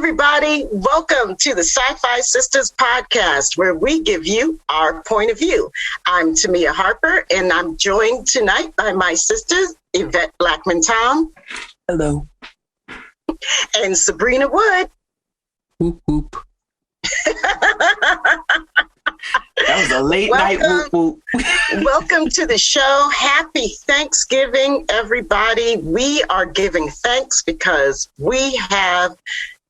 everybody. Welcome to the SyFy Sistas Podcast, where we give you our point of view. I'm Tamia Harper, and I'm joined tonight by my sisters, Yvette Blackman-Tom. Hello. And Sabrina Wood. Whoop, whoop. That was a late night whoop, whoop. Welcome to the show. Happy Thanksgiving, everybody. We are giving thanks because we have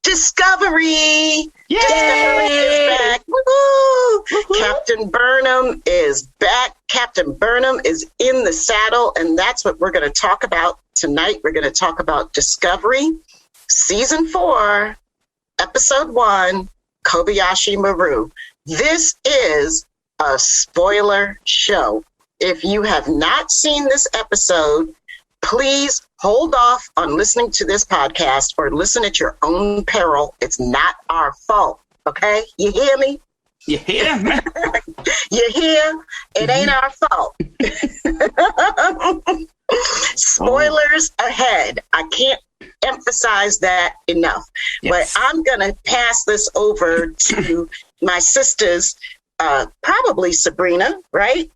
Discovery. Yay! Discovery is back. Woo-hoo! Woo-hoo! Captain Burnham is back. Captain Burnham is in the saddle, and that's what we're going to talk about tonight. We're going to talk about Discovery, Season 4, Episode 1, Kobayashi Maru. This is a spoiler show. If you have not seen this episode, please hold off on listening to this podcast or listen at your own peril. It's not our fault. Okay? You hear me? You hear me? You hear? It ain't our fault. Spoilers ahead. I can't emphasize that enough. Yes. But I'm going to pass this over to my sisters, probably Sabrina, right?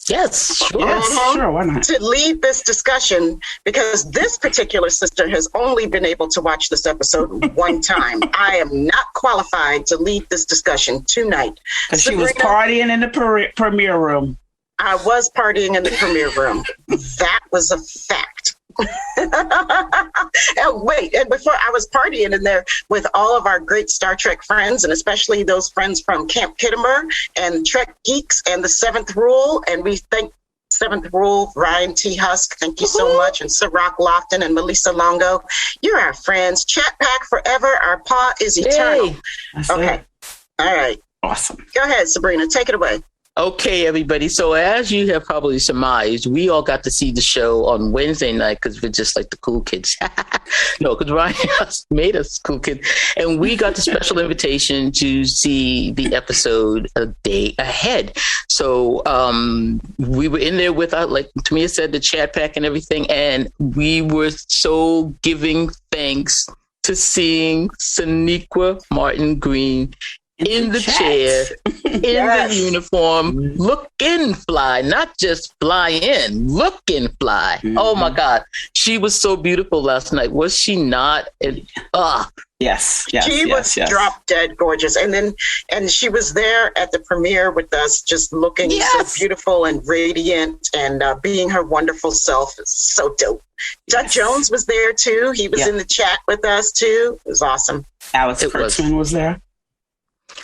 Yes, sure. Yes, sure. Why not? To lead this discussion, because this particular sister has only been able to watch this episode one time. I am not qualified to lead this discussion tonight. Because she was partying in the premiere room. I was partying in the premiere room. That was a fact. And before I was partying in there with all of our great Star Trek friends, and especially those friends from Camp Kittimer and Trek Geeks and the Seventh Rule, and we thank Seventh Rule, Ryan T. Husk, thank you so much, and Ciroc Lofton and Melissa Longo. You're our friends. Chat Pack forever. Our paw is eternal. Okay. All right. Awesome. Go ahead, Sabrina. Take it away. Okay, everybody. So as you have probably surmised, we all got to see the show on Wednesday night because we're just like the cool kids. No, because Ryan made us cool kids. And we got the special invitation to see the episode a day ahead. So we were in there with, like Tamia said, the chat pack and everything. And we were so giving thanks to seeing Sonequa Martin Green in the chair, in the uniform, looking fly, not just fly in, looking fly. Mm-hmm. Oh my God. She was so beautiful last night. Was she not? Yes. She was drop dead gorgeous. And she was there at the premiere with us, just looking so beautiful and radiant and being her wonderful self. It's so dope. Doug Jones was there too. He was in the chat with us too. It was awesome. Alex Kurtzman was there.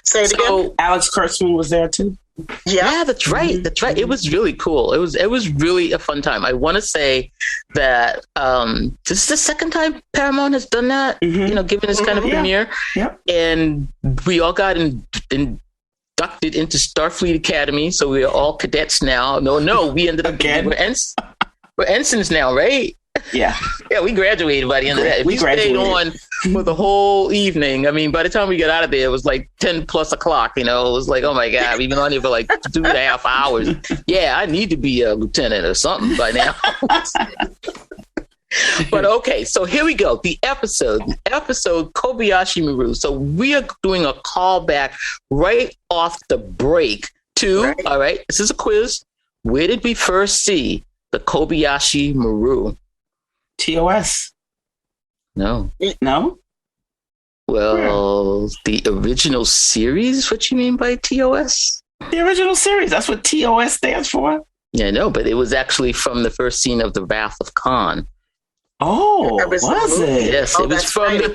Say it again. Alex Kurtzman was there too. Yeah, that's right. That's right. It was really cool. It was really a fun time. I want to say that this is the second time Paramount has done that. Mm-hmm. Given this kind of premiere. Yep. And we all got inducted into Starfleet Academy, so we are all cadets now. No, we ended up again. We're ensigns now, right? Yeah. Yeah, we graduated by the end of that. We stayed on for the whole evening. I mean, by the time we got out of there, it was like 10 plus o'clock, It was like, oh my God, we've been on here for like 2.5 hours. Yeah, I need to be a lieutenant or something by now. But okay, so here we go. The episode Kobayashi Maru. So we are doing a callback right off the break to, all right, this is a quiz. Where did we first see the Kobayashi Maru? TOS. No. Well, the original series? What you mean by TOS? The original series. That's what TOS stands for. Yeah, no, but it was actually from the first scene of The Wrath of Khan. Oh, was it? Yes, it was from the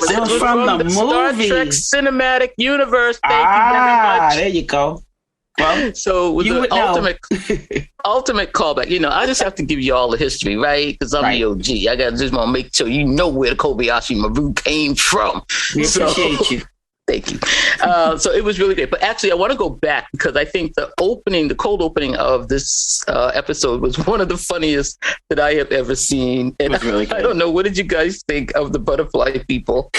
movie. Star Trek cinematic universe. Thank you very much. There you go. Well, so with the ultimate callback, I just have to give you all the history, right? Because I'm the OG. I just want to make sure you know where the Kobayashi Maru came from. We appreciate you. Thank you. So it was really great. But actually, I want to go back because I think the cold opening of this episode was one of the funniest that I have ever seen. And it was really good. I don't know. What did you guys think of the butterfly people?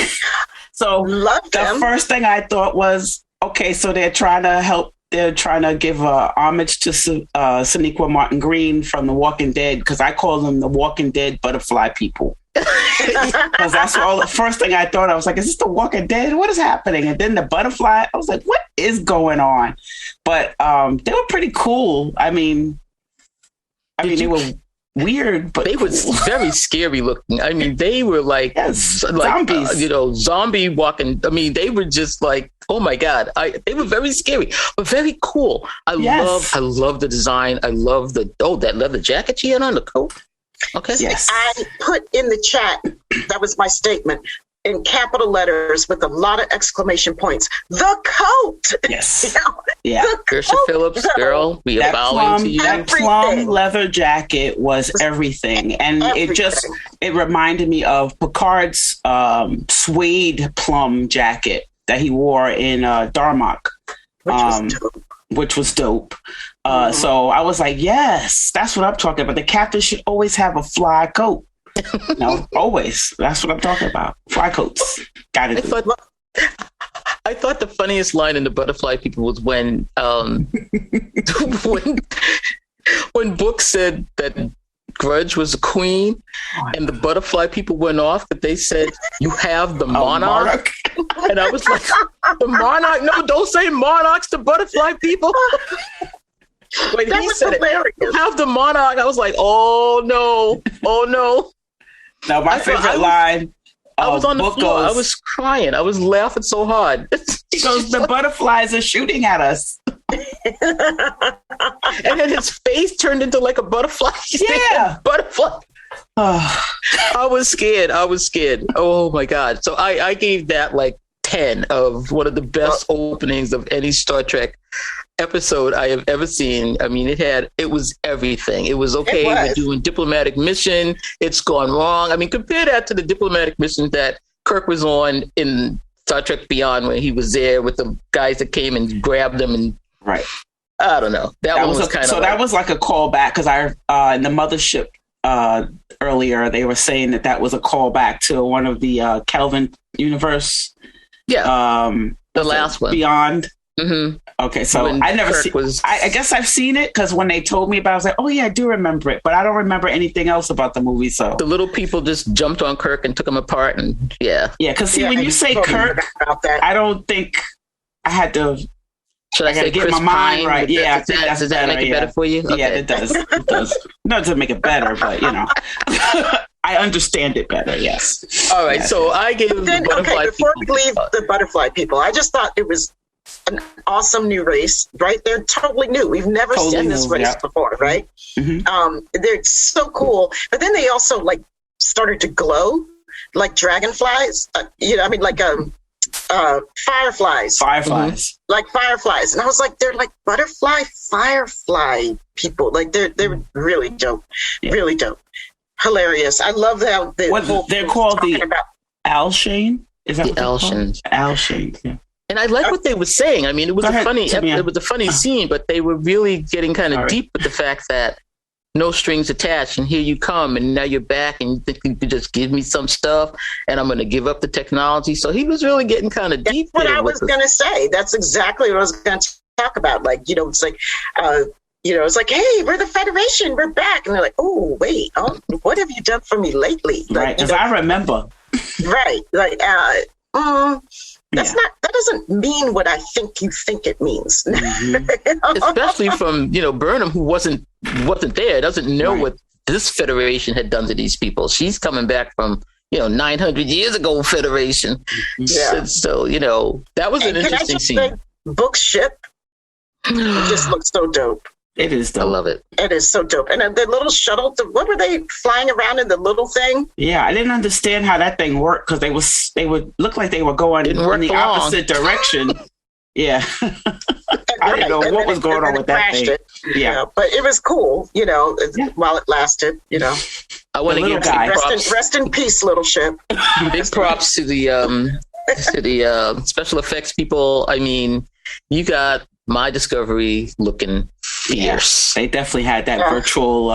So the first thing I thought was, okay, so they're trying to help. They're trying to give homage to Sonequa Martin Green from The Walking Dead, because I call them the Walking Dead butterfly people. Because that's all the first thing I thought. I was like, is this The Walking Dead? What is happening? And then the butterfly, I was like, what is going on? But they were pretty cool. I mean, they were weird, but they were very scary looking. I mean, they were like zombies, zombie walking. I mean, they were just like, oh my God. They were very scary, but very cool. I love the design. I love that leather jacket she had on, the coat. Okay. Yes. I put in the chat, that was my statement, in capital letters with a lot of exclamation points. The coat. Yes. Yeah. Kirsha Phillips, girl, we are bowing to you. That plum leather jacket was everything. And it reminded me of Picard's suede plum jacket that he wore in Darmok. Which was dope. So I was like, yes, that's what I'm talking about. The captain should always have a fly coat. Always. That's what I'm talking about. Fly coats. Got it. I thought the funniest line in the Butterfly People was when when Book said that Grudge was a queen, and the Butterfly People went off, but they said, you have the monarch. And I was like, the monarch? No, don't say monarchs to Butterfly People. When that he was said hilarious. It, have the monarch, I was like, oh no. Now, my favorite line. I was on the floor. I was crying. I was laughing so hard. He goes, the butterflies are shooting at us. And then his face turned into like a butterfly. Yeah. Butterfly. I was scared. Oh my God. So I gave that like 10 of one of the best openings of any Star Trek episode I have ever seen. I mean, it was everything. It was okay. We're doing diplomatic mission. It's gone wrong. I mean, compare that to the diplomatic missions that Kirk was on in Star Trek Beyond, when he was there with the guys that came and grabbed them and right. I don't know. That one was kind of so. That was like a callback because in the mothership earlier they were saying that was a callback to one of the Kelvin universe. Yeah, the last one, Beyond. Mm-hmm. Okay, so I never seen. I guess I've seen it because when they told me about it, I was like, oh yeah, I do remember it, but I don't remember anything else about the movie. So the little people just jumped on Kirk and took him apart, and because when you say Kirk, I don't think I had to. Should I say get Chris my mind Pine? right? Yeah, does that make it better for you? Okay. Yeah, it does. It does. Not to make it better, but I understand it better. Yes. All right. Yes. So I gave the Butterfly before we leave the Butterfly People, I just thought it was an awesome new race, right? They're totally new. We've never seen this race before, right? Mm-hmm. They're so cool. But then they also like started to glow like dragonflies. Fireflies. Like fireflies. And I was like, they're like butterfly firefly people. Like they're really dope. Yeah. Really dope. Hilarious. I love how they're called the Alshane. Is that the Alshanes? Alshane. Yeah. And I like what they were saying. I mean, it was a funny scene, but they were really getting kind of deep with the fact that no strings attached, and here you come, and now you're back, and you think you could just give me some stuff, and I'm going to give up the technology. So he was really getting kind of deep. That's what I was going to say. That's exactly what I was going to talk about. Like, it's like, it's like, hey, we're the Federation, we're back, and they're like, oh, wait, what have you done for me lately? Like, right, because I remember. Right, like, that doesn't mean what I think you think it means. Mm-hmm. Especially from, Burnham, who wasn't there, doesn't know what this Federation had done to these people. She's coming back from, 900 years ago Federation. Yeah. So, that was an interesting scene. Book's ship just looks so dope. It is dope. I love it. It is so dope. And the little shuttle, what were they flying around in the little thing? Yeah, I didn't understand how that thing worked because they would look like they were going in the opposite direction. Yeah. I didn't know what was going on with that thing. Yeah. But it was cool, while it lasted, I want to give props. Rest in peace, little ship. Big props to the special effects people. I mean, you got My Discovery looking fierce. Yeah, they definitely had that virtual,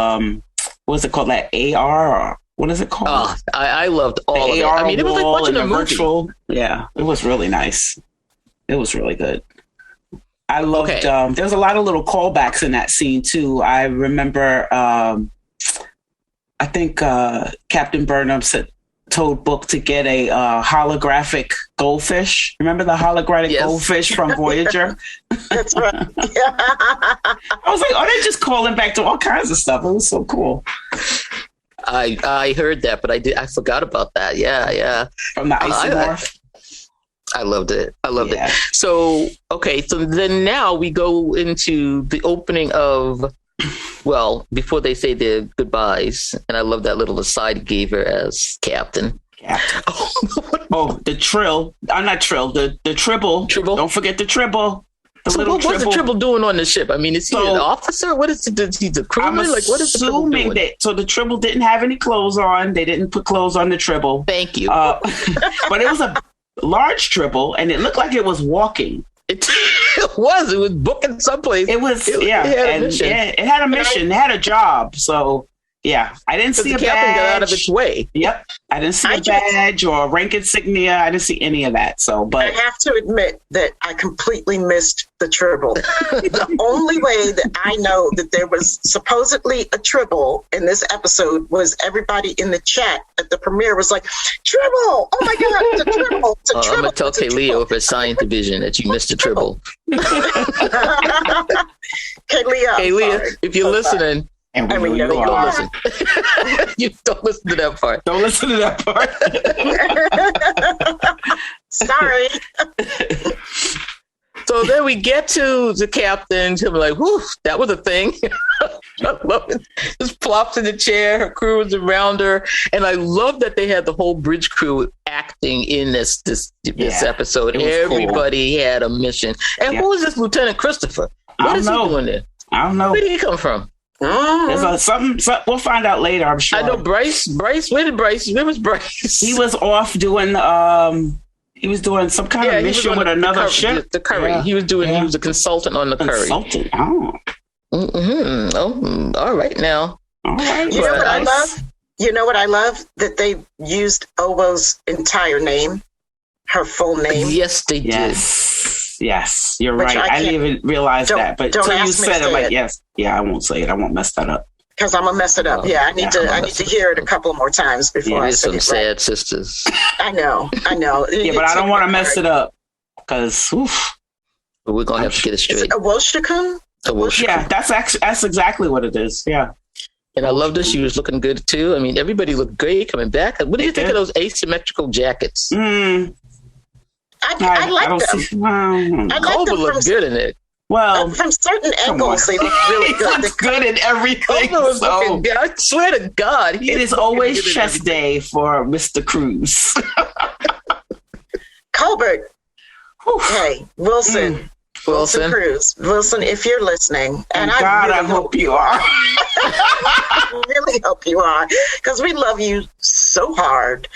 what is it called? That AR? Or what is it called? Oh, I loved all of it. I mean, it was like watching a movie. Virtual, yeah, it was really nice. It was really good. I loved, there was a lot of little callbacks in that scene too. I remember I think Captain Burnham told Book to get a holographic goldfish. Remember the holographic goldfish from Voyager? That's right. I was like, oh, they're just calling back to all kinds of stuff. It was so cool. I heard that, but I forgot about that. Yeah. From the isomorph. I loved it. So, okay. So then now we go into the opening of, well, before they say their goodbyes. And I love that little aside he gave her as captain. Oh, the trill. I'm not trill. The tribble. Don't forget the tribble. What's the tribble doing on the ship? I mean, is he an officer? What is it? He's a crewman? Like, what is the tribble doing? So the tribble didn't have any clothes on. They didn't put clothes on the tribble. Thank you. But it was a large tribble, and it looked like it was walking. It was. It was booking someplace. It was. It had a mission. It had a mission. It had a job. So. Yeah, I didn't see a badge. The captain got out of its way. Yep, I didn't see a badge or a rank insignia. I didn't see any of that. So, but I have to admit that I completely missed the tribble. The only way that I know that there was supposedly a tribble in this episode was everybody in the chat at the premiere was like, "Tribble! Oh my God, it's a tribble! It's a tribble!" I'm gonna tell Kaylee over at Science Division that you missed the tribble. Kaylee, if you're listening. And we know you don't listen. You don't listen to that part. Don't listen to that part. Sorry. So then we get to the captain. She'll be like, whew, that was a thing. I love it. Just plops in the chair. Her crew is around her. And I love that they had the whole bridge crew acting in this episode. Everybody had a mission. And who is this Lieutenant Christopher? What is he doing there? I don't know. Where did he come from? There's something we'll find out later, I'm sure. I know Bryce. Where was Bryce? He was off doing he was doing some kind of mission with another ship. The Curry. Yeah. He was a consultant on the Curry. Consultant. Oh. Mm-hmm. Oh, all right now. All right. You know what I love? You know what I love? That they used Obo's entire name, her full name. Yes, they did. Yes, you're right. I didn't even realize that, but until you said it, like, yes, I won't say it. I won't mess that up because I'm gonna mess it up. I need to hear it a couple more times before I say some it. Sad sisters. I know. Yeah, but I don't want to mess it up because we're gonna have to get it straight. Awoshikun? Yeah, that's exactly what it is. Yeah. And I love that she was looking good too. I mean, everybody looked great coming back. What do you think of those asymmetrical jackets? I like them. Koba looked good in it. Well, from certain angles, they look really good. Looks good in everything. Looking good. I swear to God, it is always chest day for Mr. Cruz. Colbert. Hey, Wilson. Wilson Cruz. Wilson, if you're listening, and I hope you are. I really hope you are, because we love you so hard.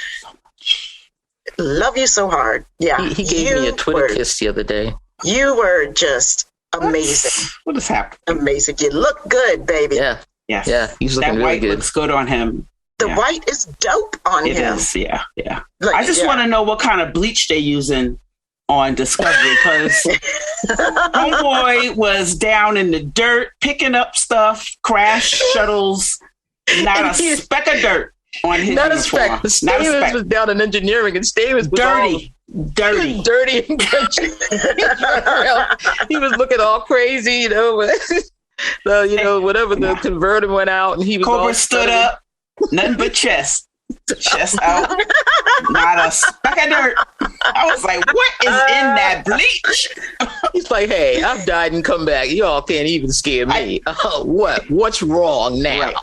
Love you so hard. Yeah. He gave me a Twitter kiss the other day. You were just amazing. What is happening? Amazing. You look good, baby. Yeah. Yes. Yeah. He's looking really white good. Looks good on him. The white is dope on him. It is, yeah. Look, I just want to know what kind of bleach they're using on Discovery, because homeboy was down in the dirt picking up stuff, crash shuttles, not a speck of dirt on his not uniform. A speck. Stavins was down in engineering, and Stavins was dirty and country. He was looking all crazy, you know. So, whatever, the converter went out, and he was Cobra stood up, nothing but chest out, not a speck of dirt. I was like, what is in that bleach? He's like, hey, I've died and come back. Y'all can't even scare me. What's wrong now? Right.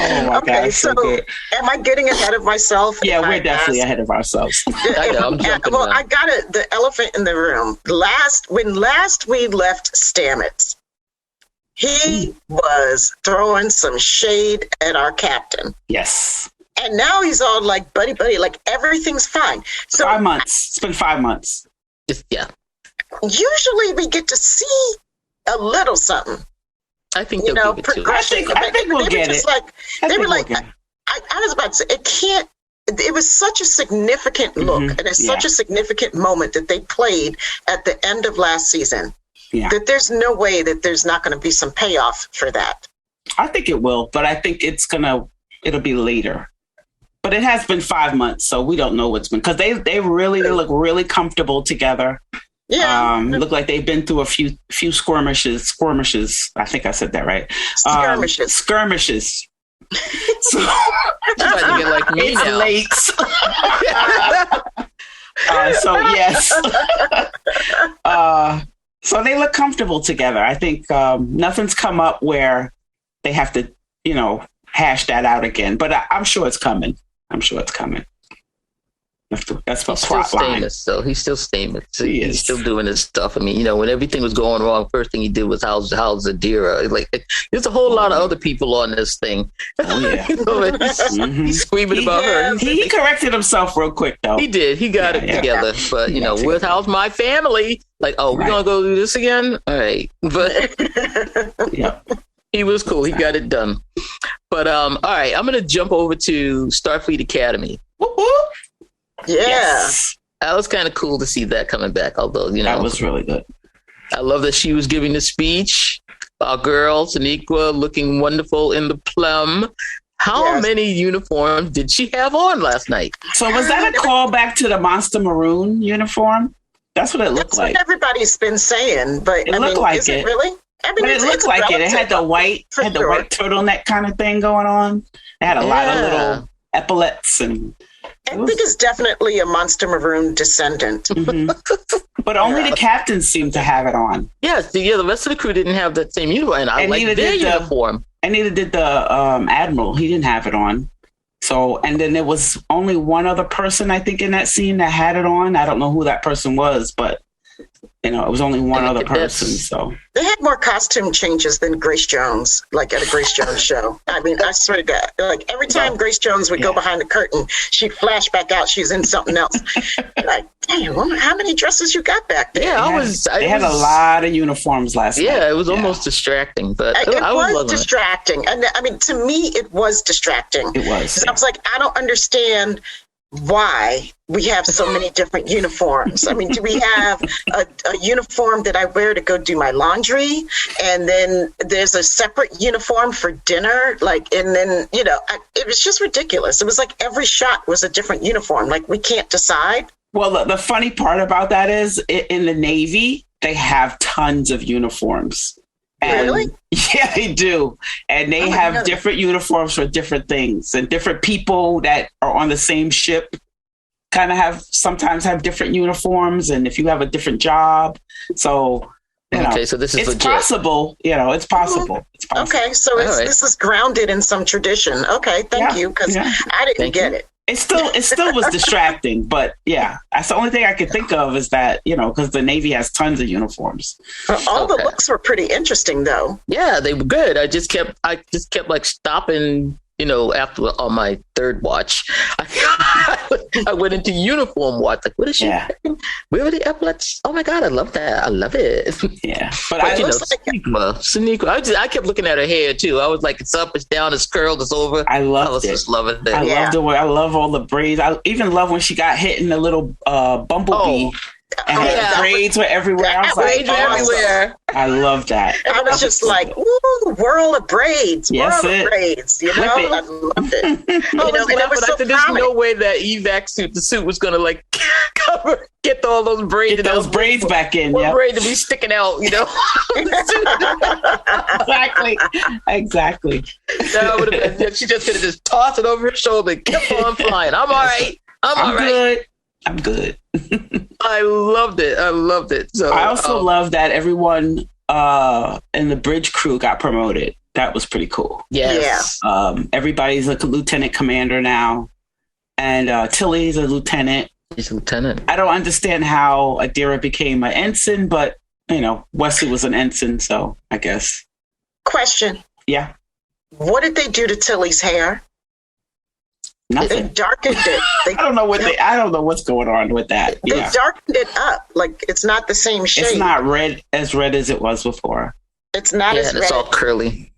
Oh my gosh. So am I getting ahead of myself? Yeah, we're definitely ahead of ourselves. I know, I'm jumping well, I got it. The elephant in the room. When last we left Stamets, he was throwing some shade at our captain. Yes. And now he's all like, buddy, like everything's fine. So 5 months. It's been 5 months. Yeah. Usually we get to see a little something. I think they'll give it to us. I think we'll get it. They were like, I was about to say, it was such a significant look, and it's such a significant moment that they played at the end of last season. Yeah. That there's no way that there's not going to be some payoff for that. I think it will, but I think it'll be later. But it has been 5 months, so we don't know what's been, because they look really comfortable together. Yeah. Look like they've been through a few skirmishes. I think I said that right. Skirmishes. So trying to get like me it's now. late. So yes. So they look comfortable together. I think nothing's come up where they have to, hash that out again. But I'm sure it's coming. That's He's still famous, so he's still famous. He's still doing his stuff. I mean, when everything was going wrong, first thing he did was how's Zadira. Like, there's a whole lot of other people on this thing. Oh yeah, he's screaming about her. He corrected himself real quick though. He did. He got it together. But with how's my family? Like, we're gonna go do this again? All right, but yeah. He was cool. He got it done. But all right, I'm gonna jump over to Starfleet Academy. Woo-hoo. Yeah. Yes. That was kind of cool to see that coming back, although, that was really good. I love that she was giving the speech. Our girl, Sonequa, looking wonderful in the plum. How many uniforms did she have on last night? So was that a callback to the Monster Maroon uniform? That's what it looked like. That's what everybody's been saying, but it looked like is it really? I mean, but it looked like it. It had the white turtleneck kind of thing going on. It had a lot of little epaulets and. I think it's definitely a Monster Maroon descendant. Mm-hmm. But only the captains seemed to have it on. Yes, the rest of the crew didn't have that same uniform, and I like their uniform. And neither did the Admiral. He didn't have it on. So, and then there was only one other person, I think, in that scene that had it on. I don't know who that person was, but it was only one other person. So they had more costume changes than Grace Jones, like at a Grace Jones show. I mean, I swear to God, like every time Grace Jones would go behind the curtain, she'd flash back out. She's in something else. Like, damn, how many dresses you got back there? Yeah, they had a lot of uniforms last night. Yeah, it was almost distracting, but I was distracting. And I mean, to me, it was distracting. It was. I was like, I don't understand why we have so many different uniforms. I mean, do we have a uniform that I wear to go do my laundry, and then there's a separate uniform for dinner? Like, and then, it was just ridiculous. It was like every shot was a different uniform. Like, we can't decide. Well, the funny part about that is in the Navy, they have tons of uniforms. And, really? Yeah, they do. And they have different uniforms for different things. And different people that are on the same ship kind of sometimes have different uniforms. And if you have a different job. So, so this is it's legit. Possible. It's possible. It's possible. Okay, so this is grounded in some tradition. Okay, thank you, because I didn't get it. It still was distracting, but that's the only thing I could think of is that, because the Navy has tons of uniforms. All the looks were pretty interesting, though. Yeah, they were good. I just kept like stopping, after on my third watch. I went into uniform watch. Like, what is she? Where are the epaulets? Oh my God, I love that. I love it. Yeah, but I Sonequa. I kept looking at her hair too. I was like, it's up, it's down, it's curled, it's over. I was just loving it. I loved the way. I love all the braids. I even love when she got hit in the little bumblebee. And her braids were everywhere. I was like, everywhere. I love that. I was just like, ooh, whirl of braids. Yes, whirl of braids. I loved it. There's no way that evac suit, the suit was going to like get all those braids. Get those braids back in. One braid to be sticking out, Exactly. She just could have just tossed it over her shoulder and kept on flying. I'm all right. I'm good. I loved it. So I also love that everyone in the bridge crew got promoted. That was pretty cool. Yes. Yeah. Everybody's like a lieutenant commander now, and Tilly's a lieutenant. He's a lieutenant. I don't understand how Adira became an ensign, but Wesley was an ensign, so I guess. Question. Yeah. What did they do to Tilly's hair? Nothing. They darkened it. I don't know what's going on with that. They darkened it up. Like, it's not the same shade. It's not red as it was before. It's not as red. It's all curly.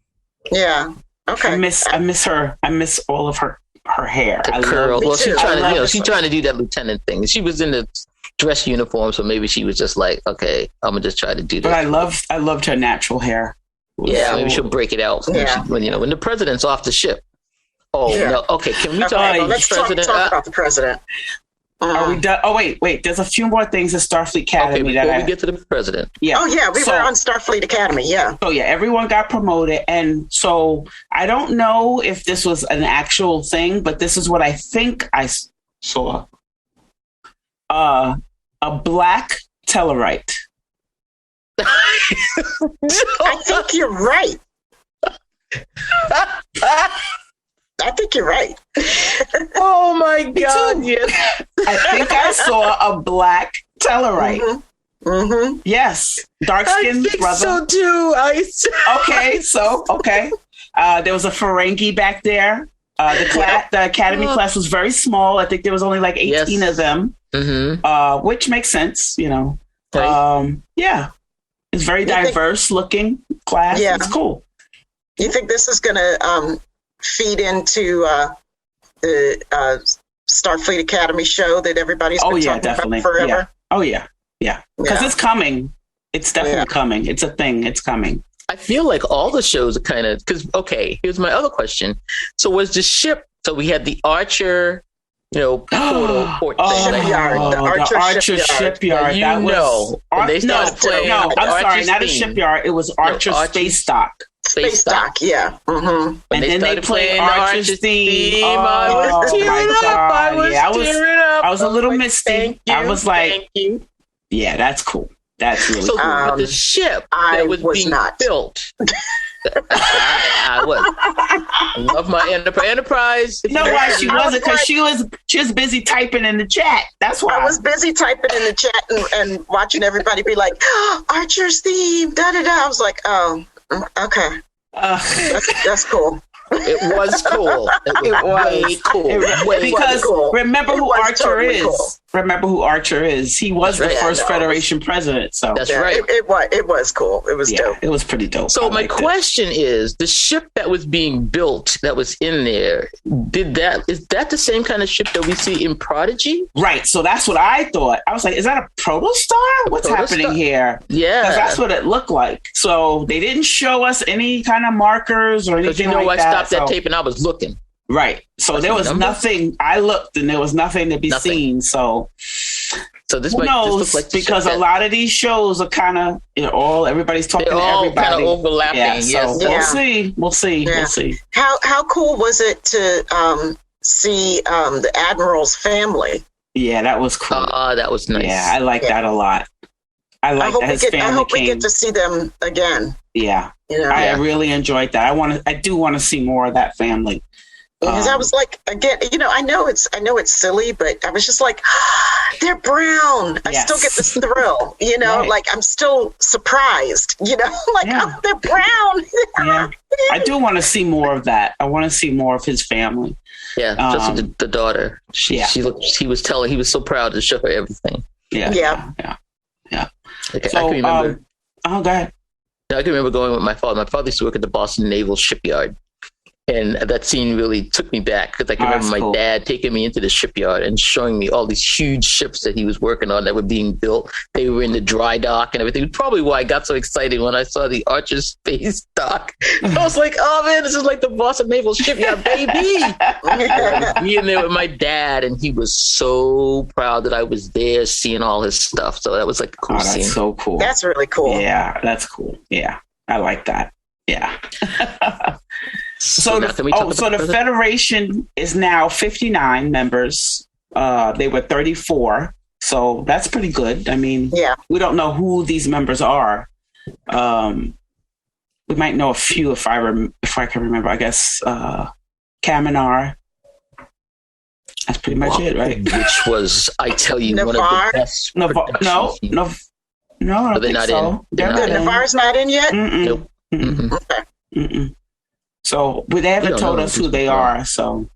Yeah. Okay. I miss her. I miss all of her hair. The curl. Well, she's trying to do that lieutenant thing. She was in the dress uniform, so maybe she was just like, okay, I'm gonna just try to do this. But I loved her natural hair. Yeah, maybe she'll break it out when the president's off the ship. Oh no! Okay, can we talk about the president? Talk about the president. Are we done? Oh wait. There's a few more things at Starfleet Academy. Before we get to the president. Yeah. Oh yeah, we were on Starfleet Academy. Yeah. So yeah, everyone got promoted, and so I don't know if this was an actual thing, but this is what I think I saw. A black Tellarite. I think you're right. I think you're right. Oh my God! Yes, I think I saw a black Tellarite. Mm-hmm. Mm-hmm. Yes, dark skinned brother. So too. Okay. There was a Ferengi back there. The academy class was very small. I think there was only like 18 of them, which makes sense. Right. It's very diverse looking class. Yeah. It's cool. You think this is going to feed into the Starfleet Academy show that everybody's been talking about forever? Yeah. Oh, yeah. Because it's coming. It's definitely coming. It's a thing. It's coming. I feel like all the shows are kind of... Because, here's my other question. So was the ship... So we had the Archer... port shipyard. The Archer shipyard. They started playing. No, I'm sorry, not a shipyard. It was Archer Space Dock. Space Dock, yeah. Mm-hmm. And then they played Archer's theme. I was tearing up. I was a little misty. I was like, yeah, that's cool. That's really cool. But the ship that was being built. I was. I love my Enterprise. No, why she wasn't? Because she was busy typing in the chat. That's why I was busy typing in the chat and watching everybody be like, Archer's theme, da da da. I was like, oh, okay, that's cool. It was cool. It was cool. Because remember who Archer is. Remember who Archer is. He was the first Federation president. So that's right. It was cool. It was dope. It was pretty dope. So my question is, the ship that was being built, that was in there, is that the same kind of ship that we see in Prodigy? Right. So that's what I thought. I was like, is that a protostar? What's happening here? Yeah. Because that's what it looked like. So they didn't show us any kind of markers or anything like that. I stopped that tape and I was looking. Right. So there was nothing. I looked and there was nothing to be seen. So this who knows? Like because a lot of these shows are kind of everybody's talking to everybody. Kind of overlapping. Yeah, so we'll see. We'll see. How cool was it to see the Admiral's family? Yeah, that was cool. That was nice. Yeah, I like that a lot. I hope we get to see them again. Yeah. I really enjoyed that. I do want to see more of that family. Because I was like, again, I know it's silly, but I was just like, they're brown. I still get this thrill, right. Like I'm still surprised, oh, they're brown. Yeah. I do want to see more of that. I want to see more of his family. Yeah, just the daughter. He was so proud to show her everything. Yeah. Okay, so, I can remember. Go ahead. I can remember going with my father. My father used to work at the Boston Naval Shipyard. And that scene really took me back because I can remember my dad taking me into the shipyard and showing me all these huge ships that he was working on that were being built. They were in the dry dock and everything. Probably why I got so excited when I saw the Archer Space Dock. I was like, oh man, this is like the Boston Naval Shipyard, baby. Me in there with my dad, and he was so proud that I was there seeing all his stuff. So that was like a cool scene. That's so cool. That's really cool. Yeah, that's cool. Yeah, I like that. Yeah. So the Federation is now 59 members. They were 34, so that's pretty good. I mean, we don't know who these members are. We might know a few if I can remember. I guess Kaminar. That's pretty much it, right? Which was, I tell you, one of the best. No, I don't think so. Navarre's not in yet. Nope. Mm-hmm. Okay. Mm-mm. So they haven't told us who they are. So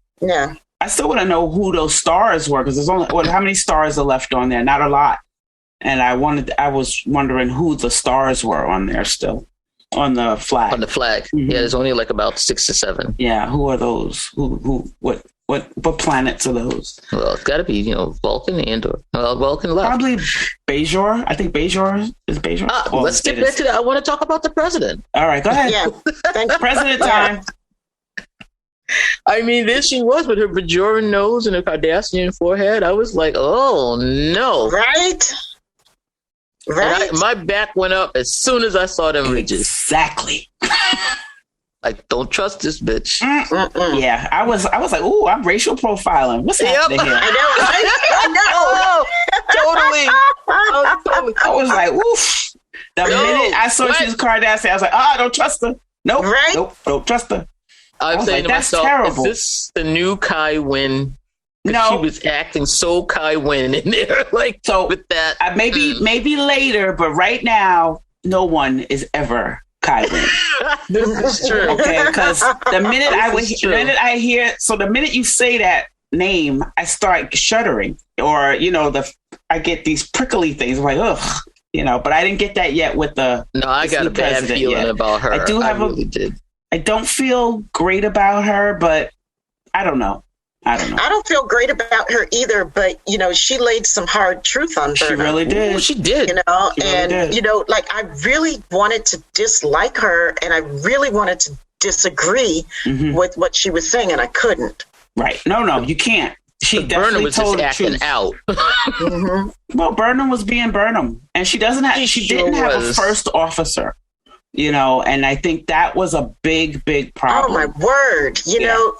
I still want to know who those stars were because there's only how many stars are left on there? Not a lot. And I was wondering who the stars were on there still on the flag. On the flag, mm-hmm. Yeah. There's only like about 6 or 7. Yeah, who are those? Who? What? What planets are those? Well, it's got to be, Vulcan and/or Vulcan left. Probably Bajor. I think Bajor is Bajor. Let's get back to that. I want to talk about the president. All right, go ahead. Yeah, thanks. President time. I mean, there she was with her Bajoran nose and her Kardashian forehead. I was like, oh no! Right. My back went up as soon as I saw them ridges. Exactly. Like, don't trust this bitch. Yeah, I was like, ooh, I'm racial profiling. What's happening here? I Totally. I was like, oof. The minute I saw she was Kardashian, I was like, don't trust her. Nope. Right? Nope. Don't trust her. I'm saying like, to that's myself, terrible. is this the new Kai Wynn? No, she was acting so Kai Wynn in there, like so with that. Maybe later, but right now, no one is ever Kai Wynn. This is true. Okay, because the minute you say that name, I start shuddering, or I get these prickly things. I'm like, ugh, But I didn't get that yet with the. No, I got a bad feeling about her. I do have I don't feel great about her, but I don't know. I don't feel great about her either, but she laid some hard truth on Burnham. She really did. Ooh, she did. I really wanted to dislike her, and I really wanted to disagree with what she was saying, and I couldn't. Right? No, you can't. Burnham was just acting out. Well, Burnham was being Burnham, and she didn't have a first officer. And I think that was a big problem. Oh my word!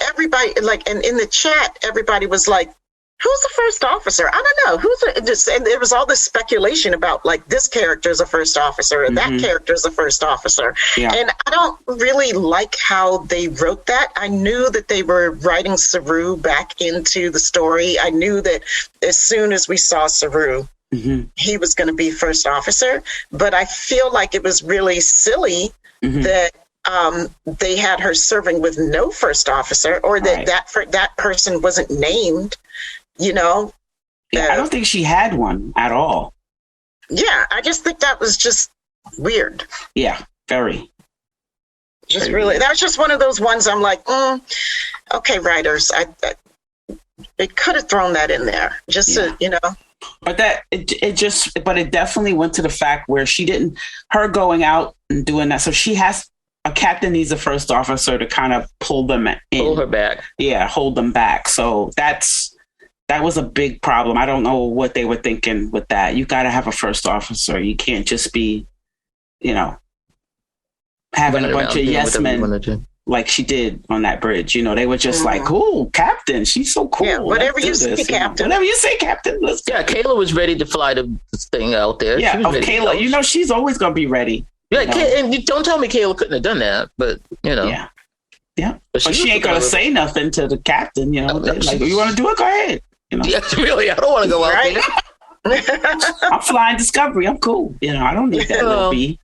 Everybody and in the chat, everybody was like, "Who's the first officer?" I don't know. And there was all this speculation about this character is a first officer, and that character is a first officer. Yeah. And I don't really like how they wrote that. I knew that they were writing Saru back into the story. I knew that as soon as we saw Saru, he was going to be first officer, but I feel like it was really silly that they had her serving with no first officer, or that person wasn't named. I don't think she had one at all. Yeah, I just think that was just weird. Yeah, very. Just very really, weird. That was just one of those ones. I'm like, okay, writers, they could have thrown that in there, just to. But it definitely went to the fact where her going out and doing that. So a captain needs a first officer to kind of pull them in. Pull her back. Yeah, hold them back. So that was a big problem. I don't know what they were thinking with that. You got to have a first officer. You can't just be, having a bunch of yes men. Like she did on that bridge. They were just like, cool, Captain. She's so cool. Yeah, whatever you say, Captain. Whatever you say, Captain. Let's go. Yeah, Kayla was ready to fly this thing out there. Yeah, Kayla, she's always going to be ready. Yeah, and don't tell me Kayla couldn't have done that, but, Yeah. Yeah. But she ain't going to say nothing to the captain, you want to do it? Go ahead. Yeah, really, I don't want to go out there. I'm flying Discovery. I'm cool. I don't need that little bee.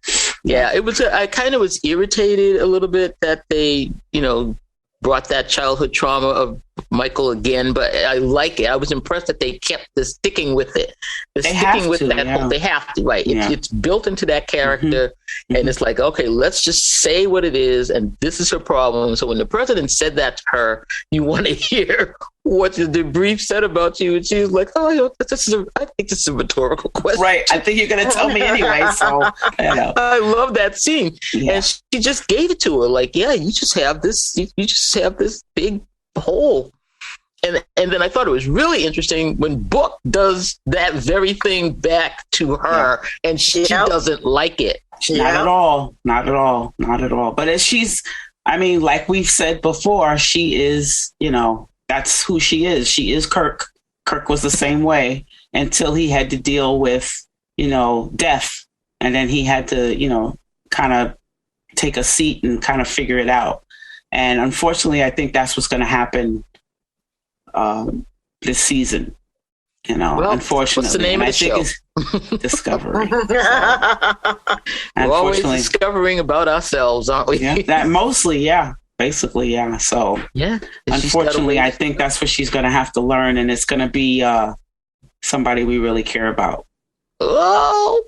Yeah, it was. I kind of was irritated a little bit that they, brought that childhood trauma of Michael again, but I like it. I was impressed that they kept sticking with it. They have to, right? Yeah. It's built into that character, and it's like, okay, let's just say what it is, and this is her problem. So when the president said that to her, you want to hear what the debrief said about you, and she was like, I think this is a rhetorical question. Right. I think you're going to tell me anyway, so I love that scene. Yeah. And she just gave it to her, like, yeah, you just have this big hole. And then I thought it was really interesting when Book does that very thing back to her, and she doesn't like it. Not at all. But like we've said before, she is, that's who she is. She is Kirk. Kirk was the same way until he had to deal with, death. And then he had to, kind of take a seat and kind of figure it out. And unfortunately, I think that's what's going to happen this season. Unfortunately. What's the name of the show? It's Discovery. We're always discovering about ourselves, aren't we? Yeah, that mostly, yeah. Basically, yeah. So, unfortunately, I think that's what she's going to have to learn, and it's going to be somebody we really care about. Oh.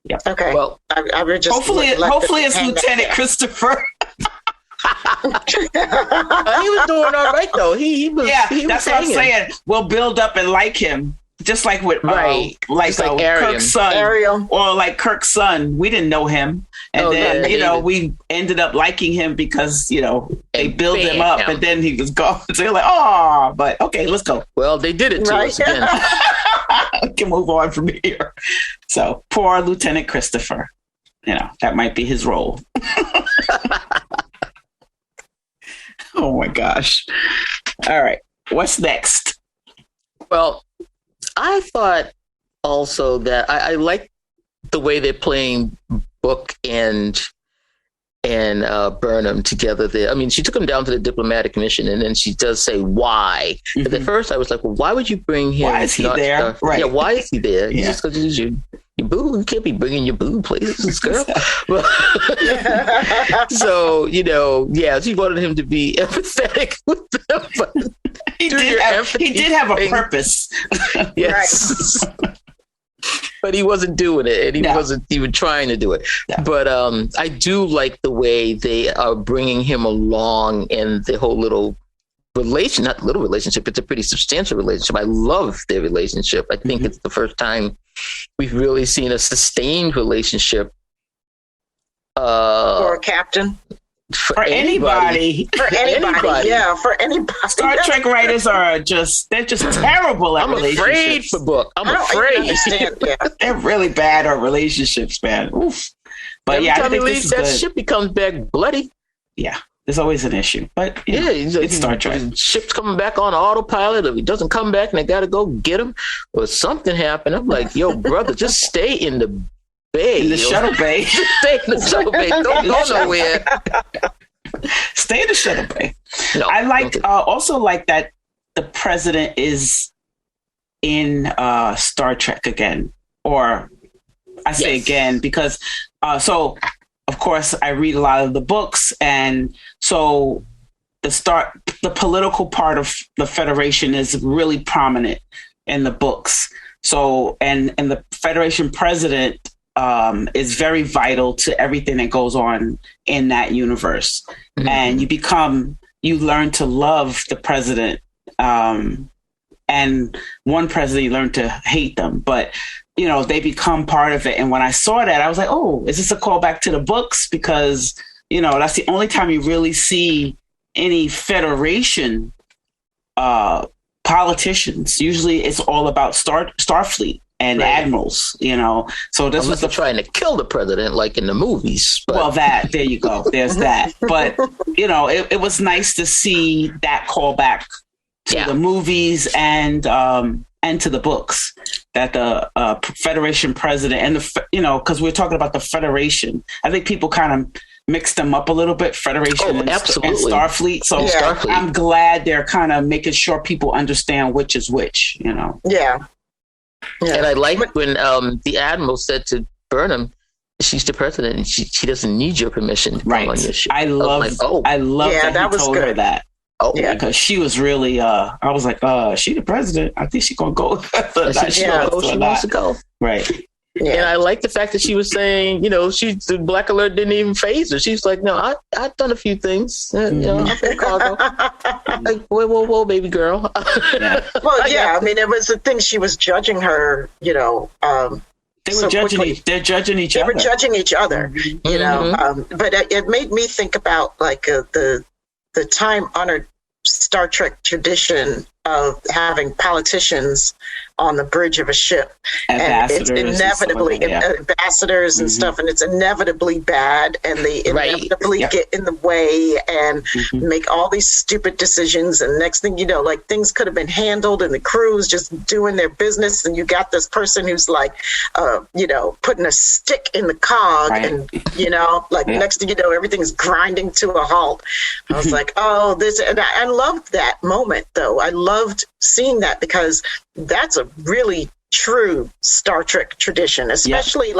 Yep. Okay. Well, I would just hopefully it's Lieutenant Christopher. He was doing all right though. He was. Yeah, he that's was what I'm saying. We'll build up and like him. Just like with Kirk's son, Ariel, or like Kirk's son, we didn't know him, and then we ended up liking him because they build him up, and then he was gone. So you're like, oh, but okay, let's go. Well, they did it to us again. We can move on from here. So poor Lieutenant Christopher, that might be his role. Oh my gosh! All right, what's next? Well, I thought also that I like the way they're playing Book and Burnham together there. I mean, she took him down to the diplomatic mission, and then she does say why. Mm-hmm. But at first I was like, well, why would you bring him? Why is he there? Right. Yeah, why is he there? Yeah. Just because he's your boo. You can't be bringing your boo places, girl. So, she wanted him to be empathetic with them. But he did have a purpose. Yes. But he wasn't doing it, and he wasn't even trying to do it. No. But I do like the way they are bringing him along in the whole not little relationship, it's a pretty substantial relationship. I love their relationship. I think it's the first time we've really seen a sustained relationship. For a captain. For anybody. For anybody. Yeah, for anybody. Star Trek writers they're just terrible at relationships. I'm afraid for Book. I'm afraid. They're really bad at relationships, man. Oof. But every time he leaves that ship, he comes back bloody. Yeah, there's always an issue. But it's Star Trek. The ship's coming back on autopilot. If he doesn't come back and they got to go get him, or something happened, I'm like, yo, brother, just stay in the bay. In the shuttle bay. Stay in the shuttle bay. Don't go nowhere. Stay in the shuttle bay. No, I also like that the president is in Star Trek again. Or I say again because so of course I read a lot of the books, and so the political part of the Federation is really prominent in the books. So and the Federation president is very vital to everything that goes on in that universe. Mm-hmm. And you learn to love the president. And one president, you learn to hate them, but they become part of it. And when I saw that, I was like, oh, is this a callback to the books? Because, that's the only time you really see any Federation politicians. Usually it's all about Starfleet and admirals, So this was trying to kill the president, like in the movies. But. Well, there you go. There's that. But it was nice to see that callback to the movies and to the books, that the Federation president and because we're talking about the Federation. I think people kind of mixed them up a little bit, Federation and Starfleet. So Starfleet. I'm glad they're kind of making sure people understand which is which. Yeah. And I like when the admiral said to Burnham, she's the president and she doesn't need your permission to come on your ship. I love that he told her that. Oh, yeah, because she was really, I was like, she the president. I think she's going to go. She wants to go. Right. Yeah. And I like the fact that she was saying, the Black Alert didn't even phase her. She's like, no, I've done a few things. I've been cargo. Like, whoa, baby girl. Yeah. Well, I mean, it was the thing she was judging her, they were they're judging each other. They were judging each other, but it made me think about like the time-honored Star Trek tradition of having politicians on the bridge of a ship, and it's inevitably ambassadors and stuff, and it's inevitably bad, and they inevitably get in the way and make all these stupid decisions, and next thing you know, like things could have been handled and the crew's just doing their business, and you got this person who's like putting a stick in the cog, and next thing you know, everything's grinding to a halt. I was like, oh, this, and I loved that moment though. I loved seeing that because that's a really true Star Trek tradition, especially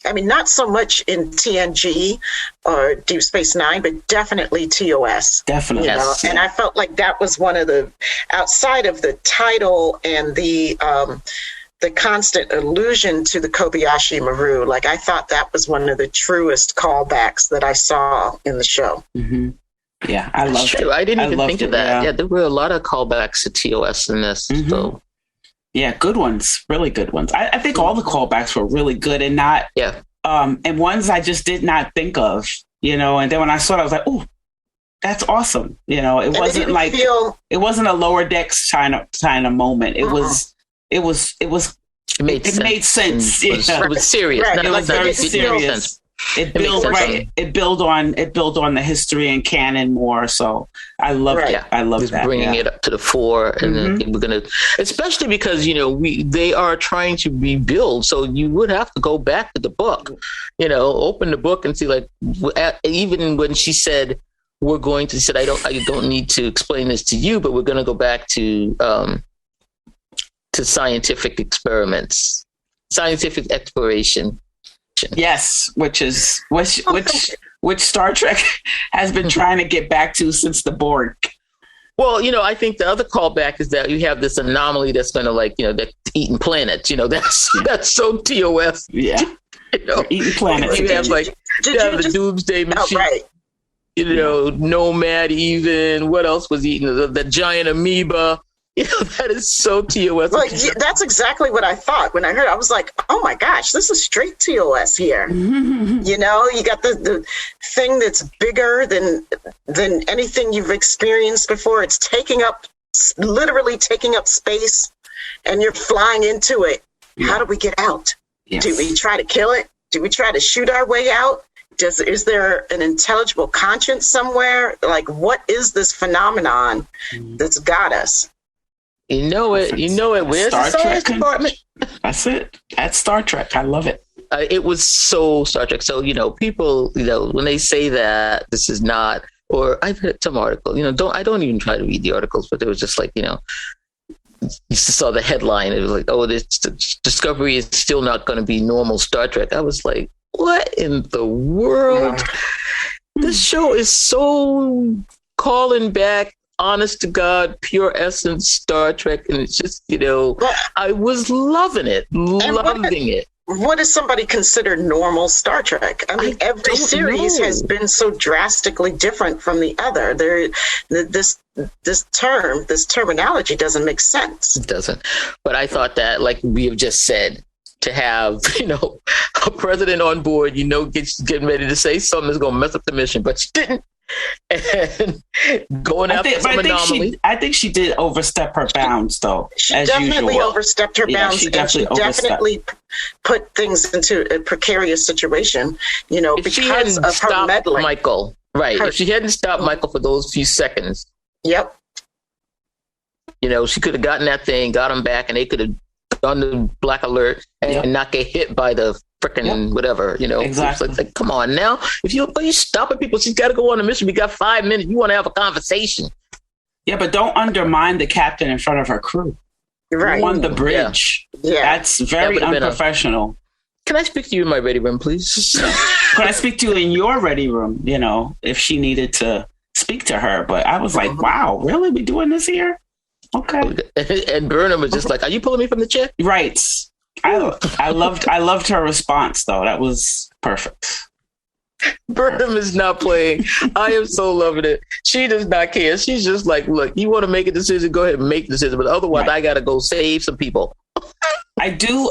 not so much in TNG or Deep Space Nine, but definitely TOS. Definitely. And I felt like that was one of the, outside of the title and the constant allusion to the Kobayashi Maru, like I thought that was one of the truest callbacks that I saw in the show. Mm-hmm. Yeah, I loved it. I didn't even think of that. Yeah, there were a lot of callbacks to TOS in this. Mm-hmm. So. Yeah, good ones, really good ones. I think all the callbacks were really good and not, and ones I just did not think of, and then when I saw it, I was like, oh, that's awesome. It wasn't like, it wasn't a Lower Decks China moment. It was, it made sense. It was serious. Right. It was very serious. It built on the history and canon more. So I love it. I love that. Bringing it up to the fore, and then we're gonna, especially because they are trying to rebuild. So you would have to go back to the book, open the book and see, like, even when she said we're going to, I don't need to explain this to you, but we're going to go back to scientific experiments, scientific exploration. Yes, which Star Trek has been trying to get back to since the Borg. Well, I think the other callback is that you have this anomaly that's going to, that's eating planets. That's so TOS. Yeah, eating planets. You have the Doomsday Machine. Oh, right. Nomad. Even what else was eating the giant amoeba? That is so TOS. Well, that's exactly what I thought when I heard it. I was like, oh my gosh, this is straight TOS here. You got the thing that's bigger than anything you've experienced before. It's literally taking up space, and you're flying into it. Yeah. How do we get out? Yes. Do we try to kill it? Do we try to shoot our way out? Is there an intelligible conscience somewhere? Like, what is this phenomenon that's got us? You know it. Where's the science department? That's it. That's Star Trek. I love it. It was so Star Trek. So, people, when they say that this is not, or I've read some article, I don't even try to read the articles, but it was just like, you saw the headline. It was like, oh, this Discovery is still not going to be normal Star Trek. I was like, what in the world? This show is so calling back, honest to God, pure essence Star Trek, and it's just, I was loving it. What does somebody consider normal Star Trek? I mean, every series has been so drastically different from the other. This terminology doesn't make sense. It doesn't. But I thought that, like we have just said, to have, a president on board, getting ready to say something that's going to mess up the mission, but she didn't. And going after some anomaly. I think she did overstep her bounds, though. She definitely overstepped her bounds, she definitely put things into a precarious situation, because of her meddling. Michael, right? If she hadn't stopped Michael for those few seconds, yep. She could have gotten that thing, got him back, and they could have done the black alert and not get hit by the freaking whatever, Exactly. It's like, come on now. If you stopping people, she's got to go on a mission. We got 5 minutes. You want to have a conversation. Yeah, but don't undermine the captain in front of her crew. Right. On the bridge. Yeah. That's very unprofessional. Can I speak to you in my ready room, please? Can I speak to you in your ready room, if she needed to speak to her? But I was like, wow, really? We doing this here? Okay. And Burnham was just like, are you pulling me from the chair? Right. I loved her response, though. That was perfect. Burnham is not playing. I am so loving it. She does not care. She's just like, look, you want to make a decision, go ahead and make the decision. But otherwise, right. I got to go save some people. I do.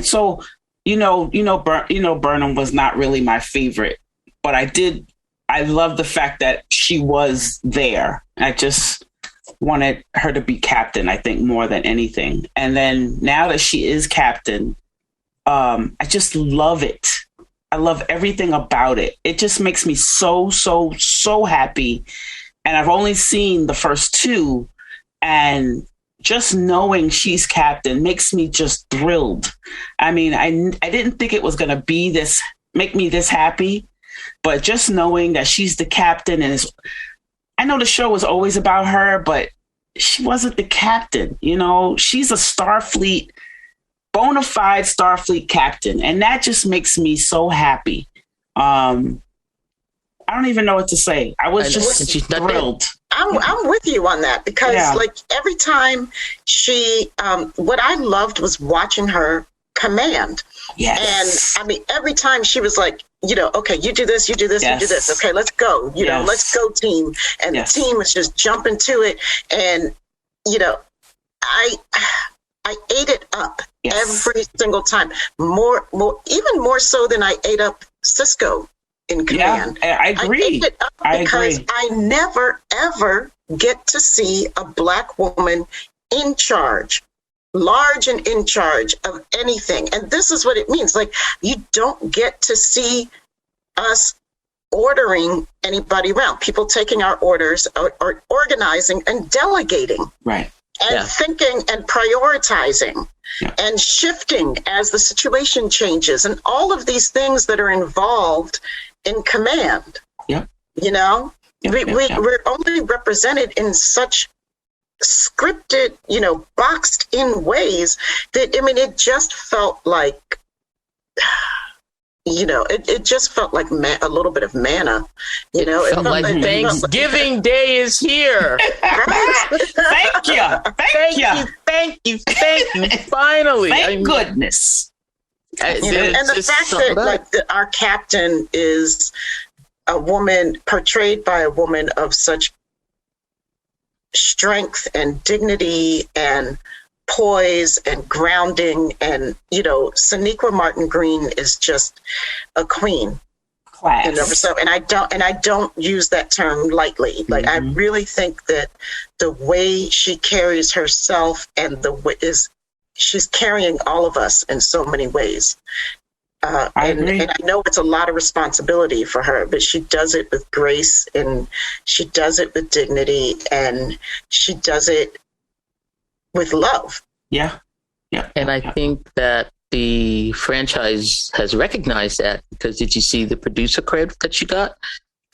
So, Burnham was not really my favorite, but I love the fact that she was there. I just wanted her to be captain, I think, more than anything. And then now that she is captain, I just love it. I love everything about it. It just makes me so, so, so happy. And I've only seen the first two, and just knowing she's captain makes me just thrilled. I mean, I didn't think it was going to be make me this happy, but just knowing that she's the captain, and I know the show was always about her, but she wasn't the captain. She's a bona fide Starfleet captain. And that just makes me so happy. I don't even know what to say. I was just thrilled. I'm with you on that because every time she, what I loved was watching her command. Yes. And I mean, every time she was like, okay, you do this, you do this, Yes. you do this. Okay, let's go. Yes. Let's go, team. And Yes. the team was just jumping to it. And, I ate it up every single time. Even more so than I ate up Cisco in command. Yeah, I agree. I ate it up because agree. I never, ever get to see a Black woman in charge, large and in charge of anything. And this is what it means. Like, you don't get to see us ordering anybody around, people taking our orders or organizing and delegating. Right. And thinking and prioritizing and shifting as the situation changes, and all of these things that are involved in command. Yeah. We're only represented in such scripted, boxed in ways that, it just felt like, it just felt like a little bit of manna, It felt like Thanksgiving Day is here. Thank you. Thank you. Finally. Thank goodness. And the fact that our captain is a woman, portrayed by a woman of such strength and dignity and poise and grounding, and Sonequa Martin Green is just a queen. Class. And I don't use that term lightly. Like, I really think that the way she carries herself and she's carrying all of us in so many ways. I agree. And I know it's a lot of responsibility for her, but she does it with grace, and she does it with dignity, and she does it with love. Yeah. And I think that the franchise has recognized that, because did you see the producer credit that she got?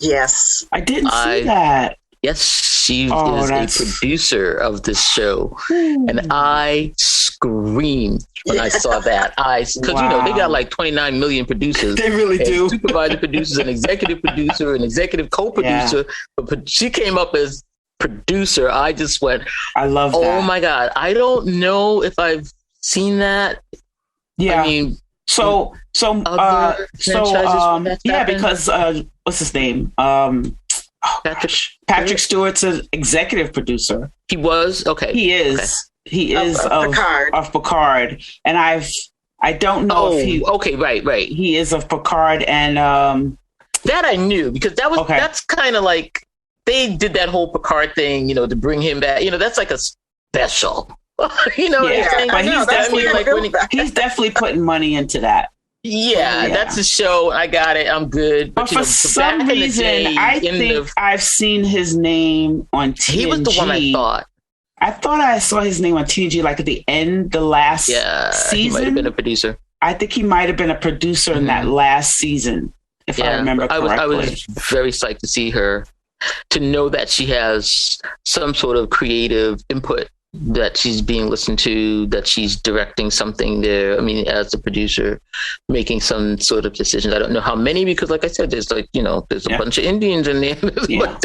Yes. I didn't see that. Yes, she is a producer of this show. And I screamed when I saw that. Because, they got like 29 million producers. They really do. Supervisor producers, an executive producer, an executive co-producer. Yeah. But she came up as producer. I just went, I love that. Oh my God. I don't know if I've seen that. Yeah. I mean, because what's his name? Patrick Stewart's an executive producer. He was? Okay. He is. Okay. He is of Picard. And I don't know if he... Okay, right. He is of Picard, and... that I knew, because that's kind of like... They did that whole Picard thing, to bring him back. That's like a special. What I'm saying? But he's definitely putting money into that. Yeah, that's a show. I got it. I'm good. But for some reason, I think I've seen his name on TNG. He was the one I thought. I thought I saw his name on TNG, like at the end, the last season. He might have been a producer. I think he might have been a producer in that last season, if I remember correctly. I was very psyched to see her, to know that she has some sort of creative input, that she's being listened to, that she's directing something there. I mean, as a producer, making some sort of decisions. I don't know how many, because like I said, there's there's a bunch of Indians in there.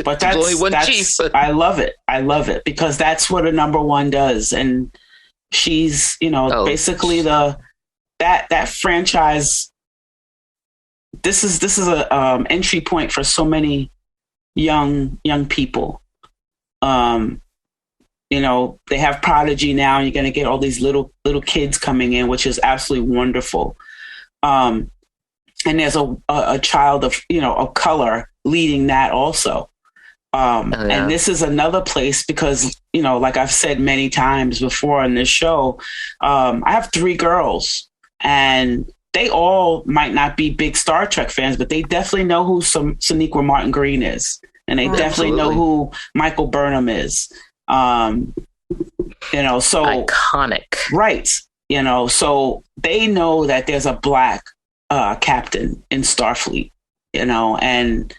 But there's only one chief. I love it because that's what a number one does. And she's, basically that franchise. This is a entry point for so many young people. They have Prodigy now, and you're going to get all these little kids coming in, which is absolutely wonderful. And there's a child of color leading that also. And this is another place because, like I've said many times before in this show, I have 3 girls, and they all might not be big Star Trek fans, but they definitely know who Sonequa Martin Green is. And they definitely know who Michael Burnham is. So iconic, right? So they know that there's a black captain in Starfleet, and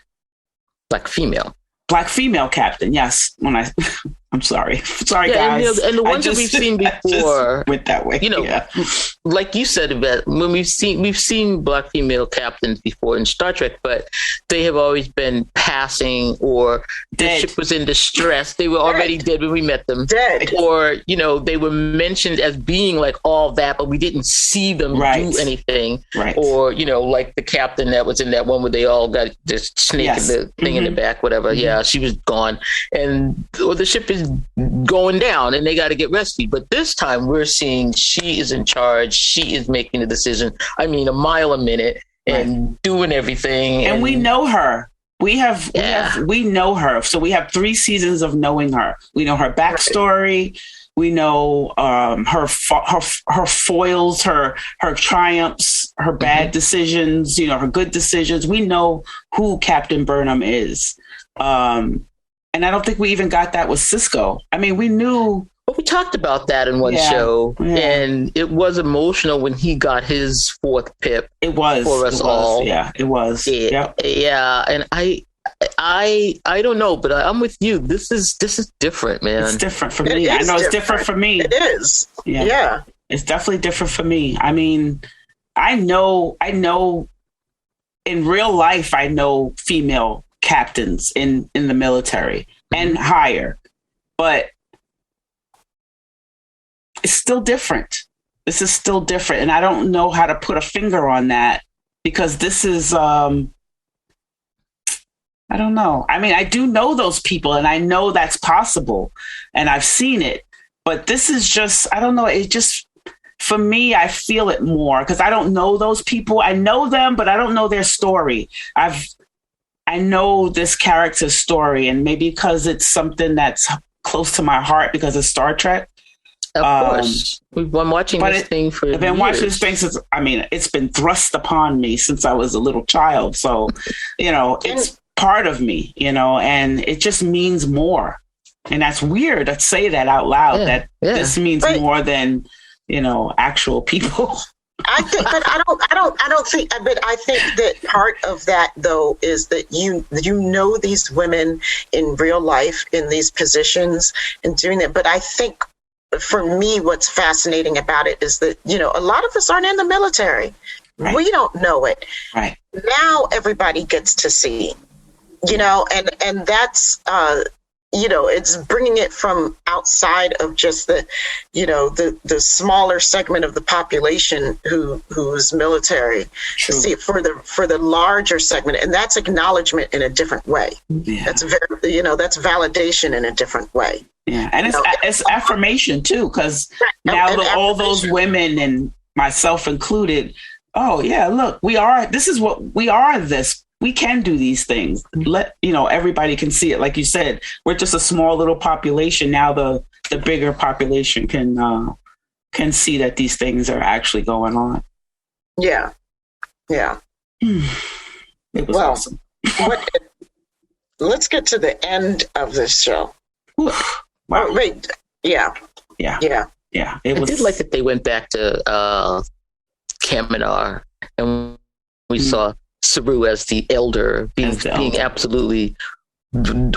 black female captain. Yes, when I I'm sorry. Sorry, guys. And the ones that we've seen before went that way. Like you said, Yvette, when we've seen Black female captains before in Star Trek, but they have always been passing, or the ship was in distress. They were already dead when we met them. Or, they were mentioned as being like all that, but we didn't see them do anything. Right. Or, like the captain that was in that one where they all got this snake in the thing in the back, whatever. Mm-hmm. Yeah, she was gone. Or the ship is going down and they got to get rescued. But this time we're seeing she is in charge. She is making the decision. I mean, a mile a minute and doing everything. And we know her. We know her. So we have 3 seasons of knowing her. We know her backstory. We know her foils, her triumphs, her bad decisions, her good decisions. We know who Captain Burnham is. And I don't think we even got that with Sisko. I mean, we knew. But we talked about that in one show, and it was emotional when he got his 4th pip. It was for us all. Yeah, it was. Yeah, and I don't know, but I'm with you. This is different, man. It's different for me. I know it's different for me. It is. Yeah. It's definitely different for me. I mean, I know in real life, I know female captains in the military and higher, but it's still different. This is still different. And I don't know how to put a finger on that, because this is, I don't know. I mean, I do know those people and I know that's possible and I've seen it, but this is just, I don't know. It just, for me, I feel it more because I don't know those people. I know them, but I don't know their story. I know this character's story, and maybe because it's something that's close to my heart because of Star Trek. Of course. We've been watching this thing for years. I've been watching this thing since, it's been thrust upon me since I was a little child. So, it's part of me, and it just means more. And that's weird to say that out loud, this means more than, actual people. I think, but I don't think, but I think that part of that though is that you know these women in real life in these positions and doing that. But I think for me, what's fascinating about it is that, a lot of us aren't in the military. Right. We don't know it. Right. Now everybody gets to see, and that's, it's bringing it from outside of just the smaller segment of the population who's military. True. To see it for the larger segment, and that's acknowledgement in a different way. Yeah. That's that's validation in a different way. Yeah, and it's affirmation too, because now all those women and myself included. Oh yeah, look, this is what we are. We can do these things. Let everybody can see it. Like you said, we're just a small little population. Now the bigger population can see that these things are actually going on. Yeah. It was awesome. Let's get to the end of this show. Wow. Oh, wait. Yeah. I did like that they went back to Kaminar, and we saw Saru as the elder, being absolutely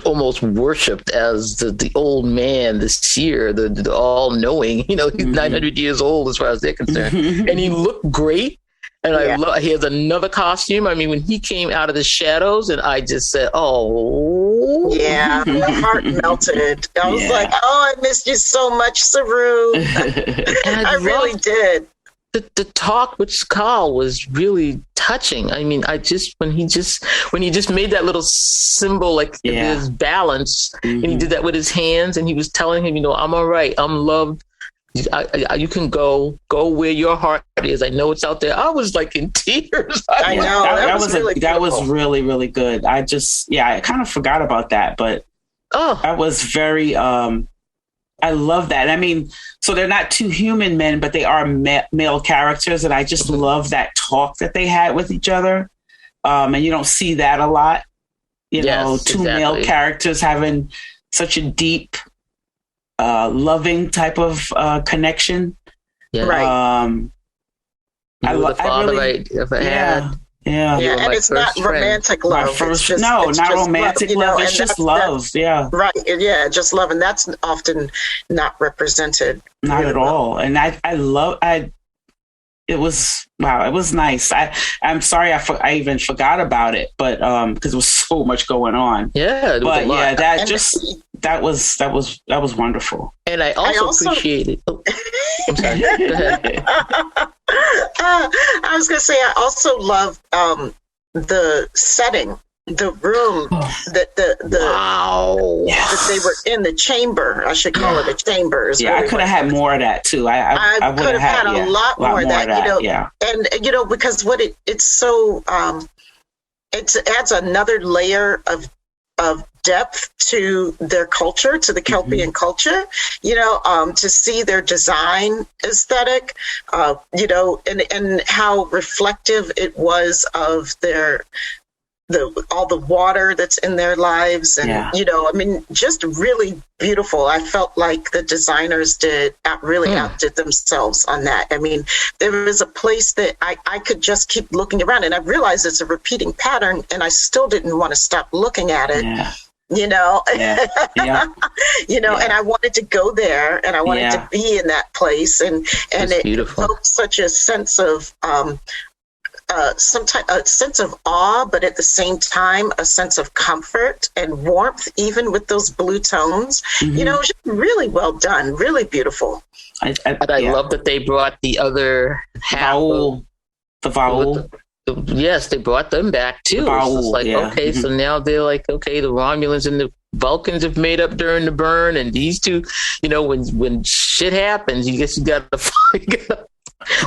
almost worshipped as the old man, the seer, the all-knowing. He's 900 years old as far as they're concerned, and he looked great. And I love. He has another costume. I mean, when he came out of the shadows, and I just said, "Oh, yeah," my heart melted. I was like, "Oh, I missed you so much, Saru." And I really did. The talk with Skal was really touching. I mean, when he just made that little symbol, like his balance, and he did that with his hands, and he was telling him, I'm all right, I'm loved. You can go where your heart is. I know it's out there. I was like in tears. I know that was really, really good. I kind of forgot about that, but that was very. I love that. I mean, so they're not two human men, but they are male characters, and I just love that talk that they had with each other. And you don't see that a lot. Two male characters having such a deep, loving type of connection. Yeah. Right. I love the father I ever had. Yeah. Yeah, and it's not romantic love. Not romantic love. It's just love. Yeah. Right. Yeah, just love. And that's often not represented. Not really at all. And it was nice. I'm sorry I even forgot about it, but because there was so much going on. Yeah, but yeah, that was wonderful. And I also appreciated. Oh, I'm sorry. Go ahead. I was going to say I also love the setting. The room that that they were in, the chamber, I should call it a chamber. Yeah, I could have had more of that too. I could have had a lot more of that, Yeah. And because what it's so it adds another layer of depth to their culture, to the Kelpian culture, to see their design aesthetic, and how reflective it was of all the water that's in their lives. And, just really beautiful. I felt like the designers outdid themselves on that. I mean, there was a place that I could just keep looking around, and I realized it's a repeating pattern, and I still didn't want to stop looking at it. Yeah. And I wanted to go there, and I wanted to be in that place, and it evoked such a sense of a sense of awe, but at the same time a sense of comfort and warmth, even with those blue tones. Mm-hmm. It was just really well done, really beautiful. I love that they brought the other half the vowel. Yes, they brought them back too. It's like, okay, so now they're like, okay, the Romulans and the Vulcans have made up during the burn, and these two, when shit happens, you got to fight.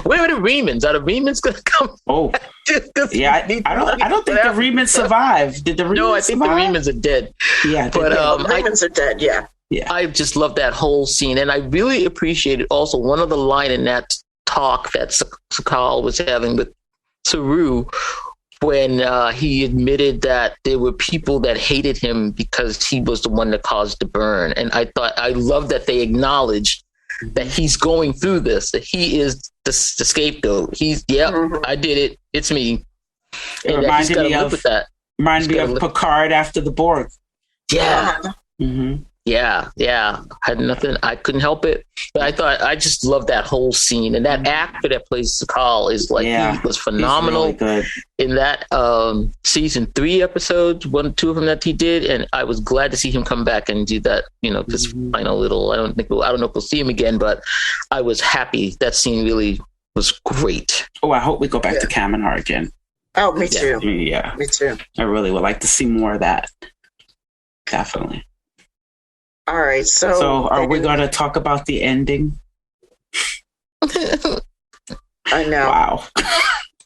Where are the Remans? Are the Remans going to come? Oh, yeah. I don't think the Remans survived. Did the Remans No, I think survive? the Remans are dead. Yeah, but the Remans are dead. Yeah. Yeah. I just love that whole scene, and I really appreciated also one of the line in that talk that Sakal was having with Saru when he admitted that there were people that hated him because he was the one that caused the burn. And I love that they acknowledged that he's going through this, that he is the scapegoat. I did it. It's me. And he's got to live with that. Reminded me of Picard after the Borg. Yeah. Mm-hmm. Yeah. Had nothing. I couldn't help it. But I just love that whole scene. And that actor that plays Sakal is like, he was phenomenal really in that season 3 episodes, 2 of them that he did. And I was glad to see him come back and do that, this final little, I don't know if we'll see him again, but I was happy. That scene really was great. Oh, I hope we go back to Kaminar again. Oh, me too. Yeah. Me too. I really would like to see more of that. Definitely. All right, so are we going to talk about the ending? I know. Wow.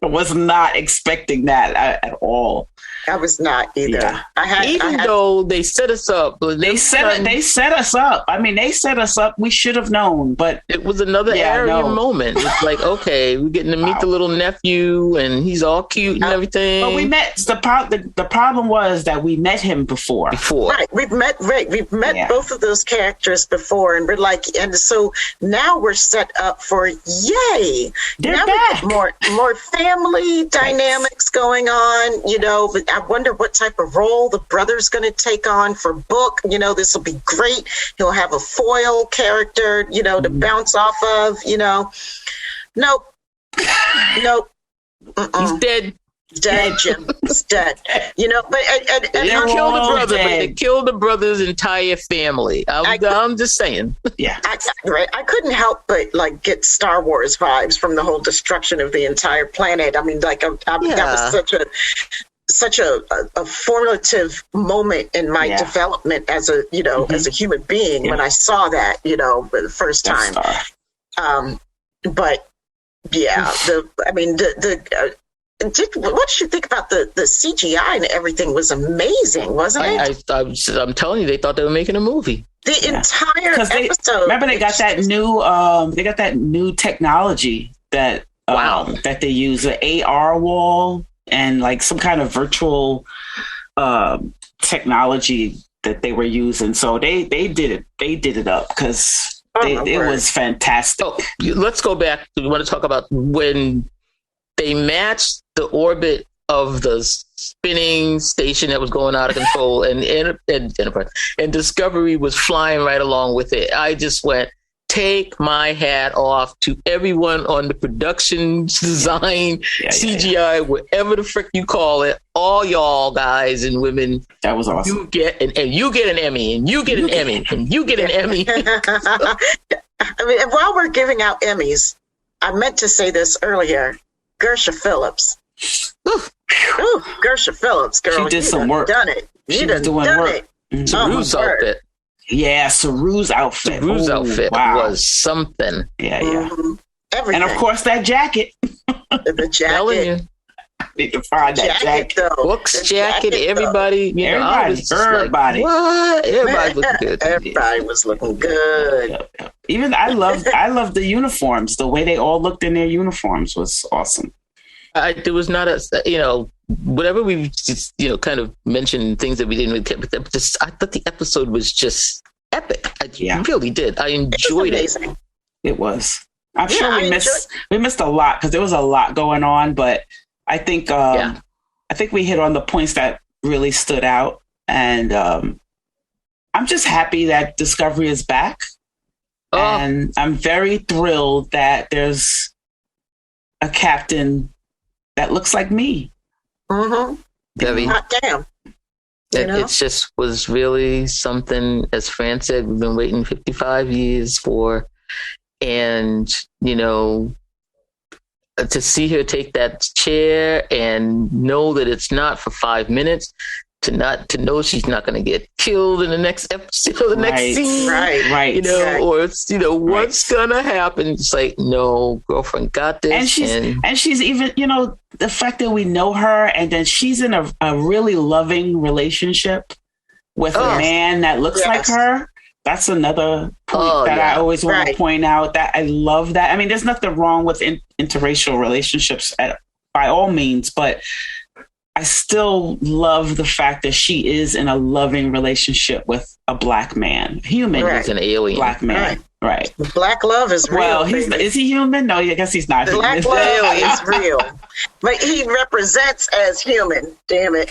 I was not expecting that at all. I was not either. Yeah. Though they set us up. They set us up. I mean, they set us up. We should have known, but it was another Aryan moment. It's like, okay, we're getting to meet the little nephew, and he's all cute and everything. But we met. The problem was that we met him before. Right, we've met both of those characters before, and we're like, and so now we're set up for yay. They're now back. We get more family dynamics going on. But I wonder what type of role the brother's going to take on for Book. This will be great. He'll have a foil character, to bounce off of. Nope. He's dead. Dead, Jim. He's dead. But they killed the brother. But they killed the brother's entire family. I'm just saying. Yeah. I couldn't help but get Star Wars vibes from the whole destruction of the entire planet. I mean, that was such a formative moment in my development as a as a human being when I saw that for the first time. But yeah, what did you think about the CGI and everything? Was amazing, wasn't it? I'm telling you, they thought they were making a movie. The entire episode. Remember, they got that new technology that that they use, the AR wall. And some kind of virtual technology that they were using, so they did it up because it was fantastic. Let's go back. We want to talk about when they matched the orbit of the spinning station that was going out of control, and Enterprise and Discovery was flying right along with it. I just went, take my hat off to everyone on the production, design, CGI, whatever the frick you call it. All y'all guys and women. That was awesome. You get an Emmy, and you get an Emmy, and you get an Emmy. I mean, while we're giving out Emmys, I meant to say this earlier. Gersha Phillips. Ooh, Gersha Phillips, girl. She did some work. Done it. She was doing work. Saru's outfit. Yeah, Saru's outfit. Saru's outfit was something. Yeah. Mm-hmm. Everything. And of course that jacket. The jacket. I need to find that jacket. Books, jacket, everybody. Everybody. Like, what? Everybody looking good. Everybody was looking good. Even I loved the uniforms. The way they all looked in their uniforms was awesome. There was not whatever we just, kind of mentioned things that we didn't really get, but I thought the episode was just epic. I really did. I enjoyed it. It was. I'm sure we missed a lot because there was a lot going on, but I think we hit on the points that really stood out, and I'm just happy that Discovery is back, and I'm very thrilled that there's a captain that looks like me. Mm-hmm. Very. Hot damn. It just was really something, as Fran said, we've been waiting 55 years for, and to see her take that chair and know that it's not for 5 minutes, to know she's not going to get killed in the next episode, the next scene, right, or it's what's gonna happen. It's like, no, girlfriend got this, and she's even the fact that we know her, and then she's in a really loving relationship with a man that looks like her. That's another point that I always want to point out. That I love that. I mean, there's nothing wrong with interracial relationships by all means, but I still love the fact that she is in a loving relationship with a black man, human. He's an alien, black man, right? Black love is real. Well, is he human? No, I guess he's not. Black love is real, but he represents as human. Damn it,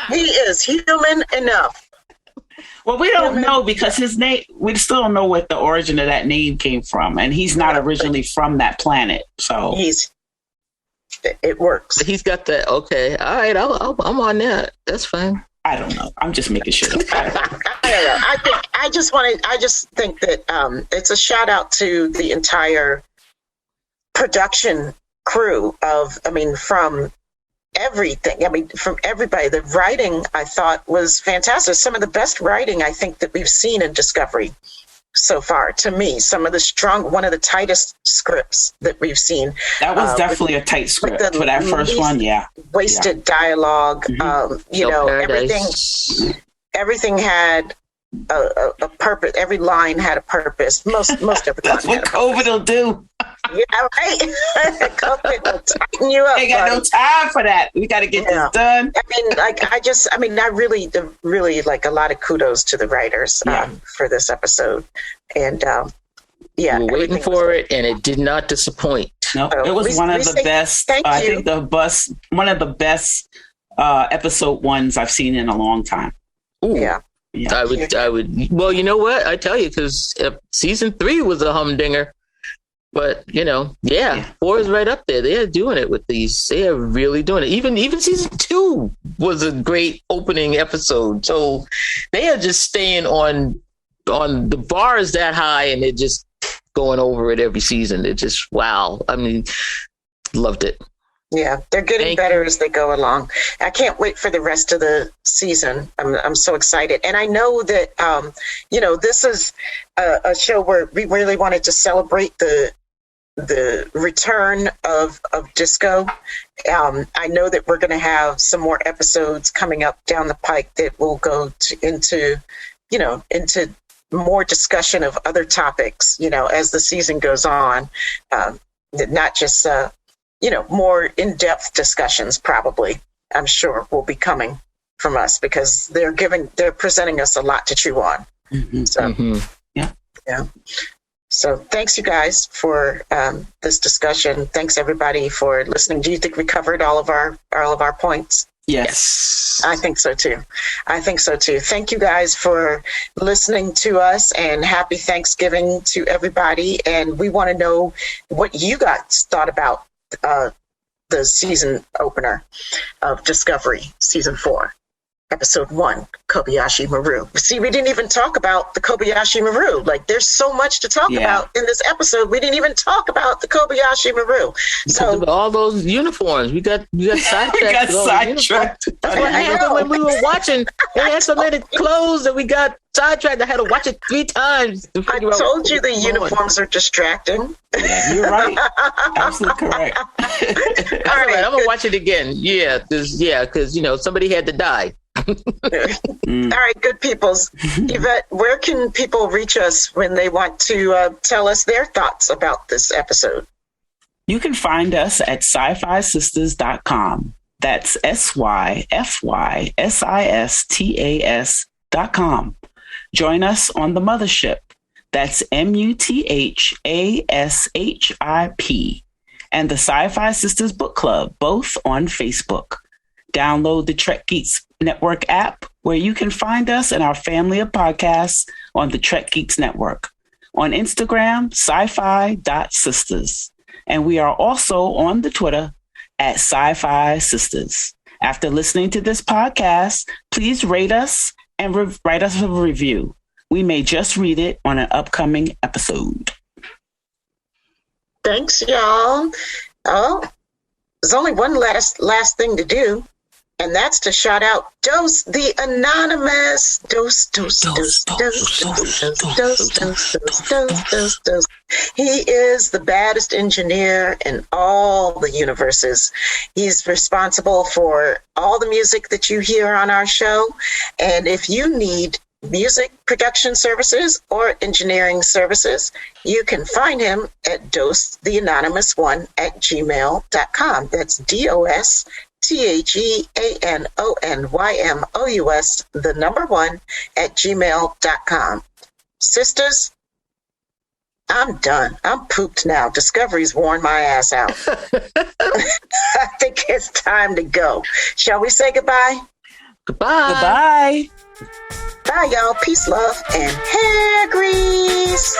he is human enough. Well, we don't know because his name. We still don't know what the origin of that name came from, and he's not originally from that planet. So it works. But he's got that. Okay, all right. I'm on that. That's fine. I don't know. I'm just making sure. I don't know. I just think that it's a shout out to the entire production crew from everything. From everybody. The writing I thought was fantastic. Some of the best writing I think that we've seen in Discovery so far. To me, one of the tightest scripts that we've seen. That was definitely a tight script for that first one. Yeah, wasted dialogue. Mm-hmm. Everything had a purpose. Every line had a purpose. Most of the That's what COVID will do. Yeah, right. COVID will tighten you up. They got no time for that. We got to get this done. I really like a lot of kudos to the writers for this episode. And we're waiting for it, and it did not disappoint. No, it was one of the best. I think one of the best episode ones I've seen in a long time. Ooh. Yeah. I would. Well, you know what? I tell you, because season 3 was a humdinger. But 4 is right up there. They are doing it with these. They are really doing it. Even season 2 was a great opening episode. So they are just staying on the bar is that high, and they're just going over it every season. It just wow. I mean, loved it. Yeah, they're getting better as they go along. I can't wait for the rest of the season. I'm so excited. And I know that, this is a show where we really wanted to celebrate the return of disco. I know that we're going to have some more episodes coming up down the pike that will go into more discussion of other topics, as the season goes on, not just, more in-depth discussions probably, I'm sure, will be coming from us because they're presenting us a lot to chew on. Mm-hmm. So, yeah. So So thanks, you guys, for this discussion. Thanks, everybody, for listening. Do you think we covered all of our points? Yes. I think so too. Thank you guys for listening to us, and happy Thanksgiving to everybody. And we want to know what you guys thought about the season opener of Discovery Season 4. Episode 1, Kobayashi Maru. See, we didn't even talk about the Kobayashi Maru. Like, there's so much to talk about in this episode. We didn't even talk about the Kobayashi Maru. So all those uniforms, we got sidetracked. That's what happened when we were watching. They had so many clothes that we got sidetracked. I had to watch it 3 times. I told you the uniforms are distracting. Yeah, you're right. Absolutely correct. All right, I'm gonna watch it again. Yeah, because somebody had to die. All right, good peoples. Yvette, where can people reach us when they want to tell us their thoughts about this episode? You can find us at SyFy That's SyFysistas.com. Join us on the mothership. That's MUTHASHIP. And the SyFy Sistas Book Club, both on Facebook. Download the Trek Geeks Network app, where you can find us and our family of podcasts on the Trek Geeks Network. On Instagram, syfy.sisters. And we are also on the Twitter at SyFy Sistas. After listening to this podcast, please rate us and write us a review. We may just read it on an upcoming episode. Thanks, y'all. Oh, there's only one last thing to do. And that's to shout out Dose the Anonymous. Dose. He is the baddest engineer in all the universes. He's responsible for all the music that you hear on our show. And if you need music production services or engineering services, you can find him at dosetheanonymous1@gmail.com. That's DOSTHEANONYMOUS, the number 1 @gmail.com. Sisters, I'm done. I'm pooped now. Discovery's worn my ass out. I think it's time to go. Shall we say goodbye? Goodbye. Goodbye. Bye, y'all. Peace, love, and hair grease.